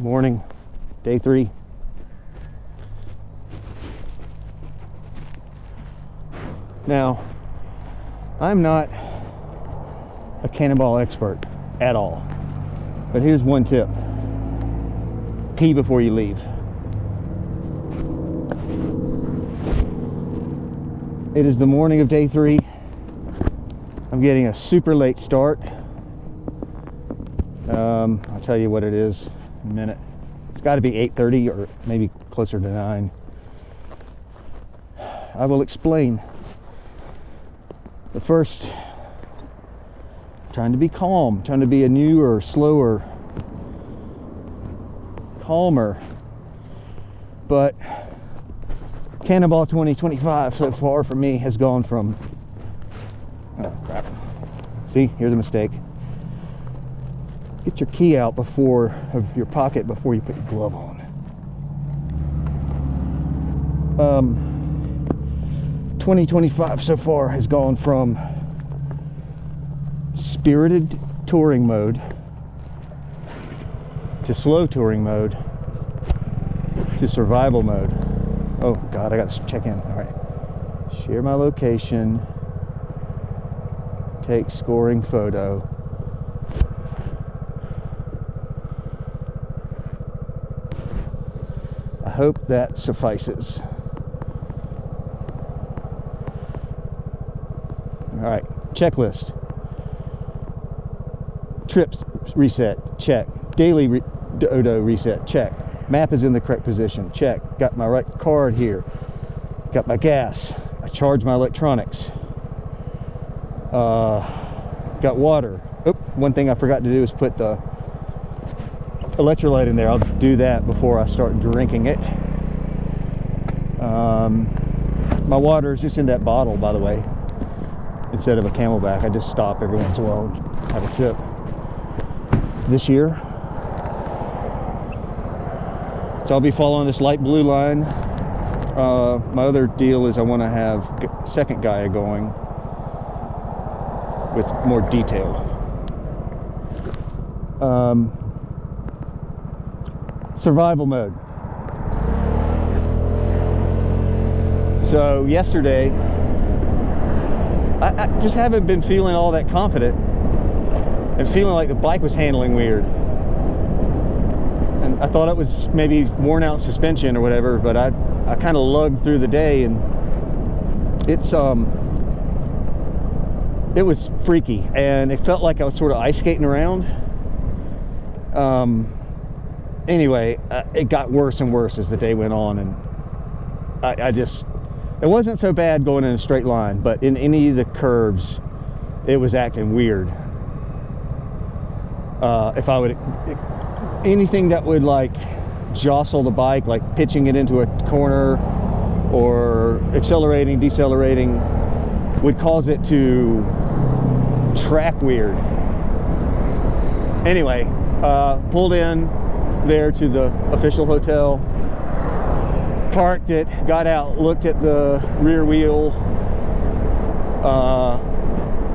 Morning, day 3. Now, I'm not a Cannonball expert at all, but here's one tip: pee before you leave. It is the morning of day 3. I'm getting a super late start. I'll tell you what it is in a minute. It's got to be 8:30 or maybe closer to 9. I will explain. But first, trying to be calm, trying to be a newer, slower, calmer. But Cannonball 2025 so far for me has gone from, oh crap. See, here's a mistake. Get your key out of your pocket before you put your glove on. 2025 so far has gone from spirited touring mode to slow touring mode to survival mode. Oh God, I got to check in. All right. Share my location. Take scoring photo. I hope that suffices. All right, checklist. Trips reset, check. Daily dodo reset, check. Map is in the correct position, check. Got my right card here. Got my gas. I charged my electronics. Got water. Oh, one thing I forgot to do is put the electrolyte in there. I'll do that before I start drinking it. My water is just in that bottle, by the way, instead of a Camelback. I just stop every once in a while and have a sip. This year, so I'll be following this light blue line. My other deal is I want to have second Gaia going with more detail. Survival mode. So yesterday, I just haven't been feeling all that confident and feeling like the bike was handling weird. And I thought it was maybe worn out suspension or whatever, but I kind of lugged through the day, and it was freaky, and it felt like I was sort of ice skating around. Anyway, it got worse and worse as the day went on, and it wasn't so bad going in a straight line, but in any of the curves, it was acting weird. Anything that would like jostle the bike, like pitching it into a corner or accelerating, decelerating, would cause it to track weird. Anyway, pulled in there to the official hotel, parked it, got out, looked at the rear wheel,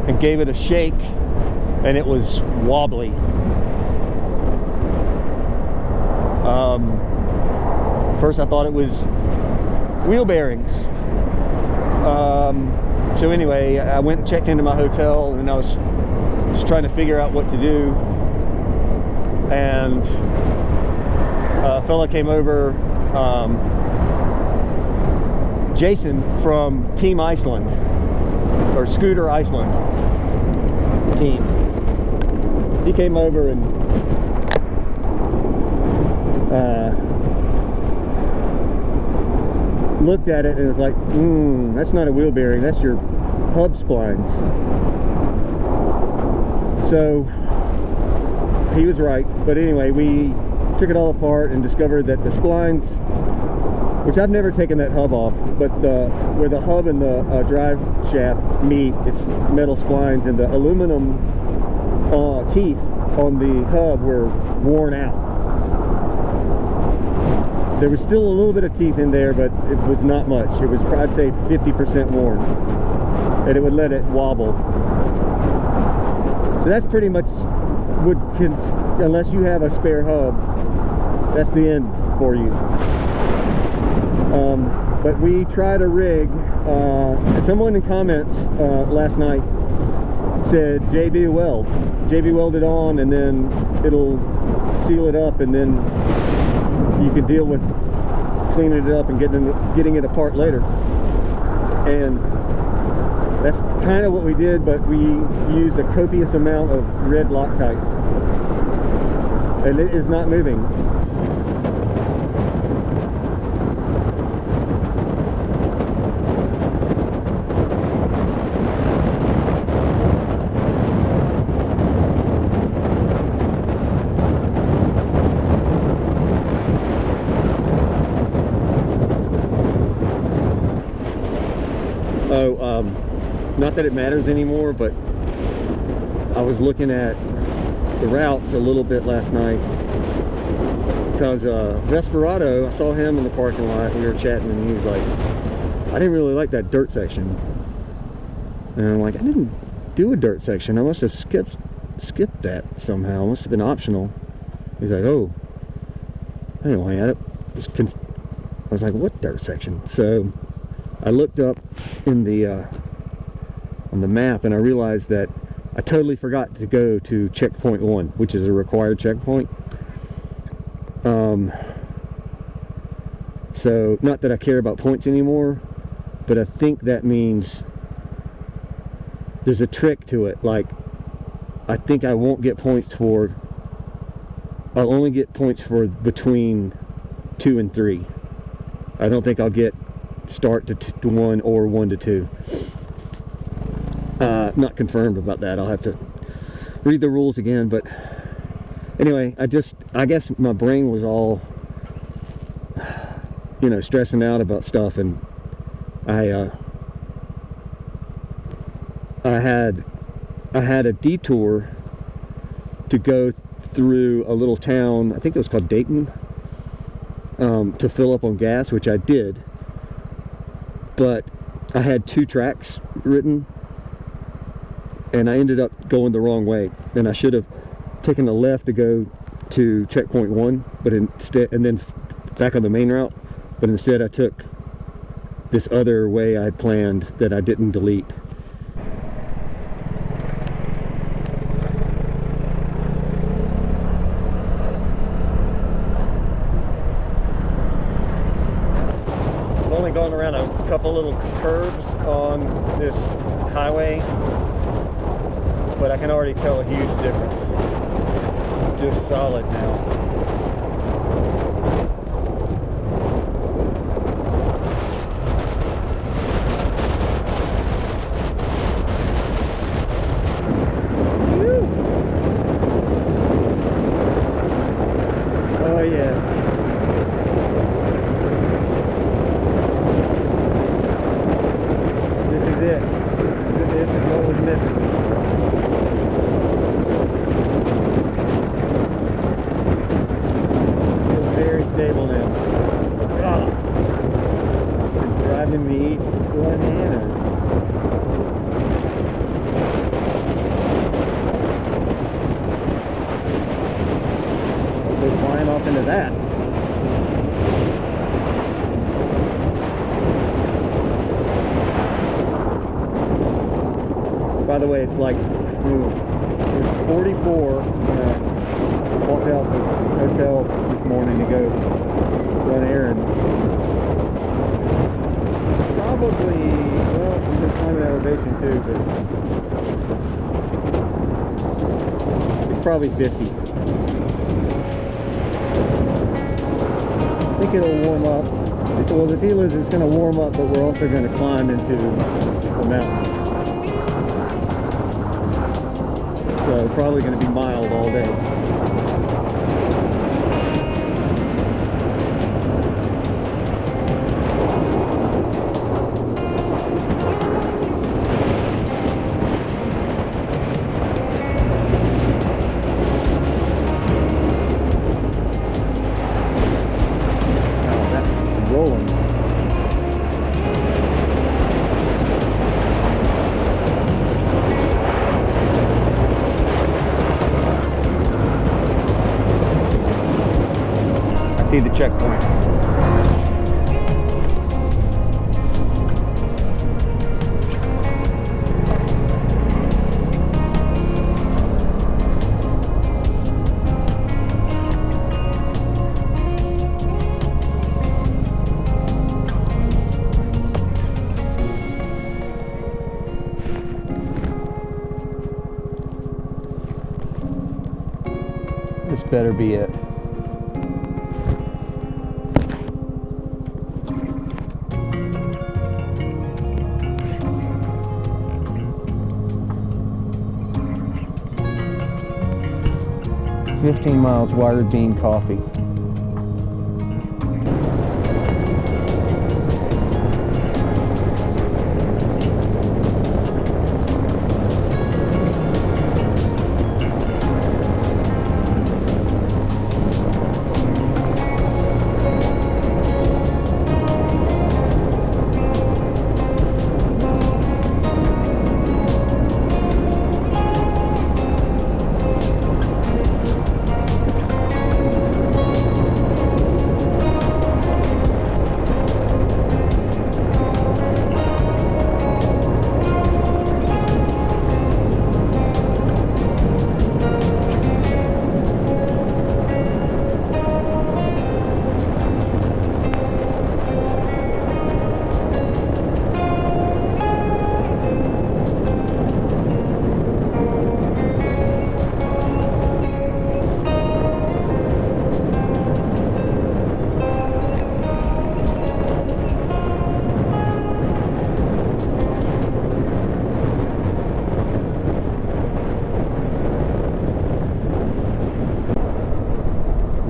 and gave it a shake, and it was wobbly. First I thought it was wheel bearings. So anyway, I went and checked into my hotel, and I was just trying to figure out what to do, and a fella came over, Jason from Team Iceland, or Scooter Iceland team. He came over and looked at it and was like, that's not a wheel bearing, that's your hub splines. So he was right, but anyway, we took it all apart and discovered that the splines, which I've never taken that hub off, but where the hub and the drive shaft meet, it's metal splines, and the aluminum teeth on the hub were worn out. There was still a little bit of teeth in there, but it was not much. It was, I'd say, 50% worn, and it would let it wobble. So that's pretty much unless you have a spare hub, that's the end for you. But we tried a rig. Someone in comments last night said JB weld. JB weld it on, and then it'll seal it up, and then you can deal with cleaning it up and getting it apart later. And that's kind of what we did, but we used a copious amount of red Loctite, and it is not moving. Not that it matters anymore, but I was looking at the routes a little bit last night because Vesperado, I saw him in the parking lot. We were chatting, and he was like, I didn't really like that dirt section. And I'm like, I didn't do a dirt section. I must have skipped that somehow. It must have been optional. He's like, oh. Anyway, I was like, what dirt section? So I looked up in the on the map, and I realized that I totally forgot to go to checkpoint 1, which is a required checkpoint. So not that I care about points anymore, but I think that means there's a trick to it. Like, I think I won't get points for, I'll only get points for between 2 and 3. I don't think I'll get start to 1 or 1 to 2. Not confirmed about that. I'll have to read the rules again, but anyway, I guess my brain was all, you know, stressing out about stuff, and I had a detour to go through a little town, I think it was called Dayton, to fill up on gas, which I did, but I had 2 tracks written, and I ended up going the wrong way, and I should have taken a left to go to checkpoint 1, but instead, and then back on the main route, but instead I took this other way I had planned that I didn't delete. I've only gone around a couple little curves on this highway, but I can already tell a huge difference. It's just solid now. Oh yes. This is it. This is what was missing. Stable now. Ah, it's driving me bananas. We're flying off into that. By the way, it's like it's 44 when I walked out the hotel this morning to go run errands. Probably, well, we've been climbing elevation too, but it's probably 50. I think it'll warm up. Well, the deal is it's going to warm up, but we're also going to climb into the mountains. So probably going to be mild all day. I see the checkpoint. This better be it. "15 miles wired bean coffee."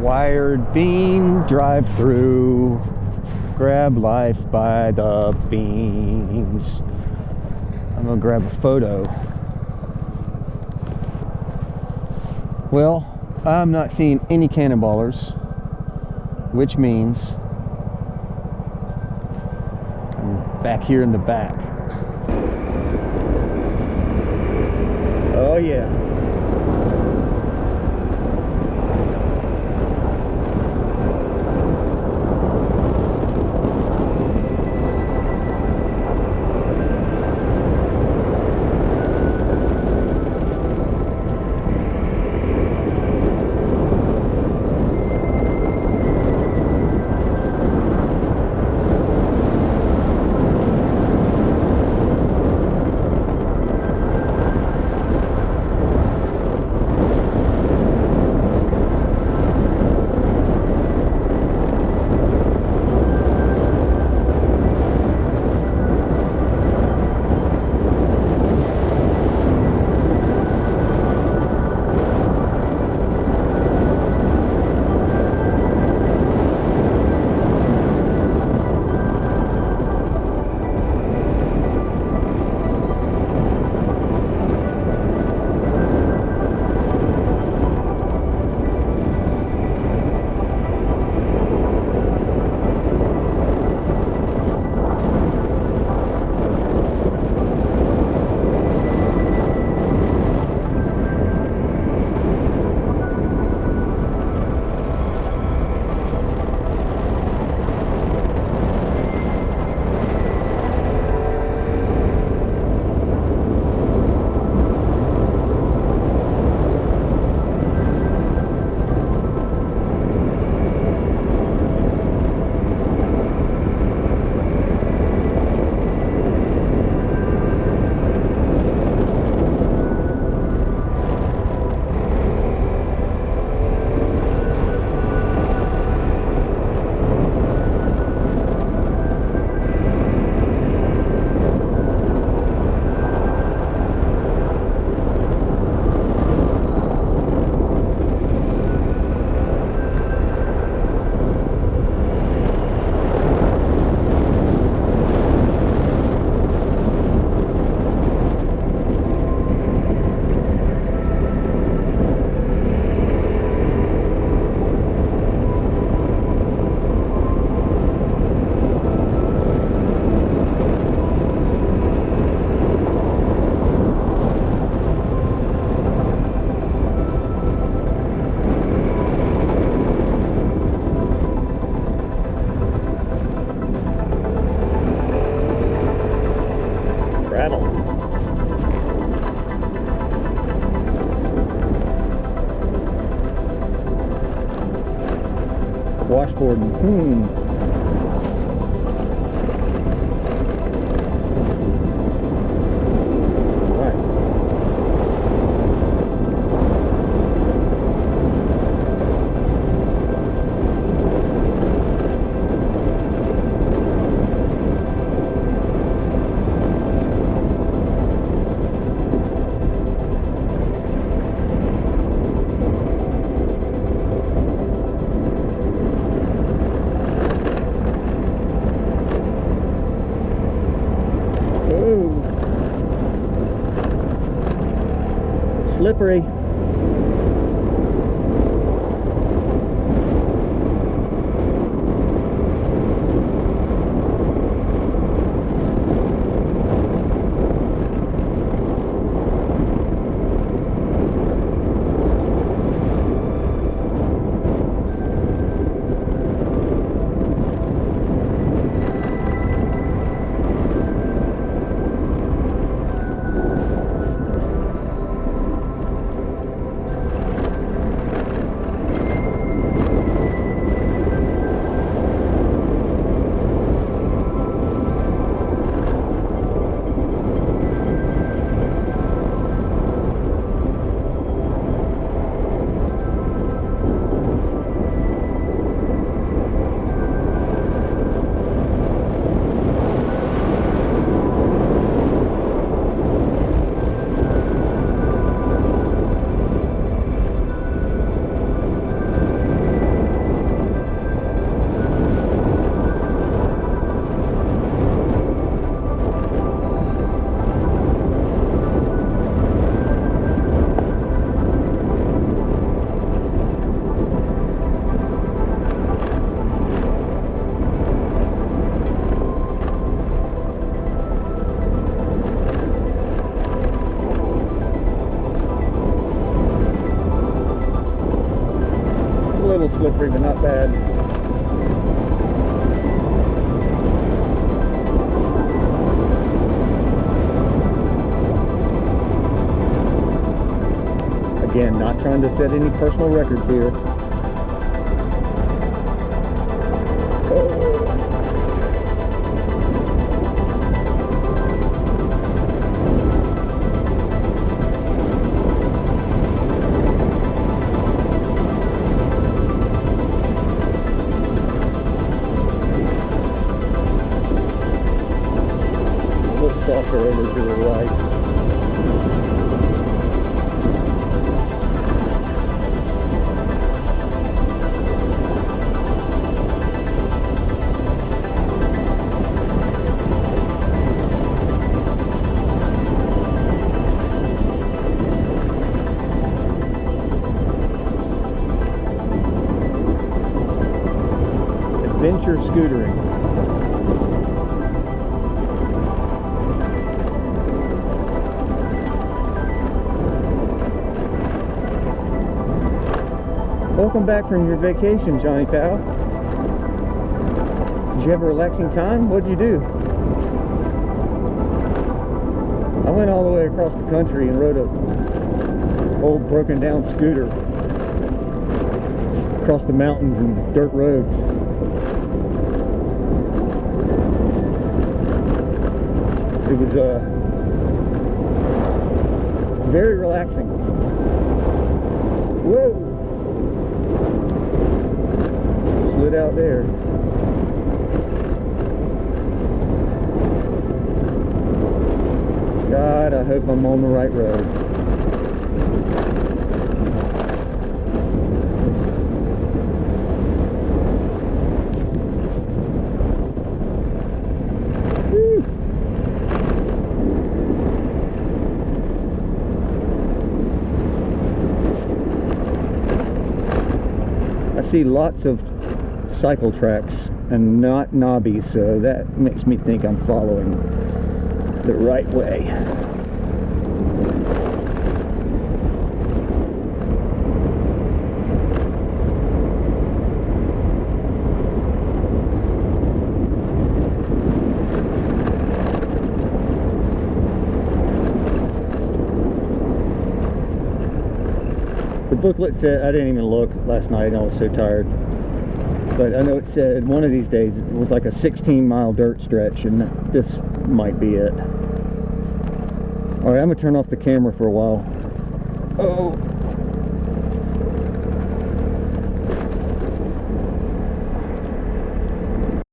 Wired bean drive-through, grab life by the beans. I'm gonna grab a photo. Well, I'm not seeing any cannonballers, which means I'm back here in the back. Oh yeah. Washboarding. Right. Ooh. Slippery. A little slippery, but not bad. Again, not trying to set any personal records here. Softer over to the right. Adventure scootering. Welcome back from your vacation, Johnny Pal. Did you have a relaxing time? What'd you do? I went all the way across the country and rode a old broken down scooter across the mountains and dirt roads. It was very relaxing. Whoa! Slid out there. God, I hope I'm on the right road. Woo. I see lots of cycle tracks and not knobby, so that makes me think I'm following the right way. booklet said, I didn't even look last night, I was so tired. But I know it said one of these days it was like a 16-mile dirt stretch, and this might be it. Alright, I'm going to turn off the camera for a while. Oh.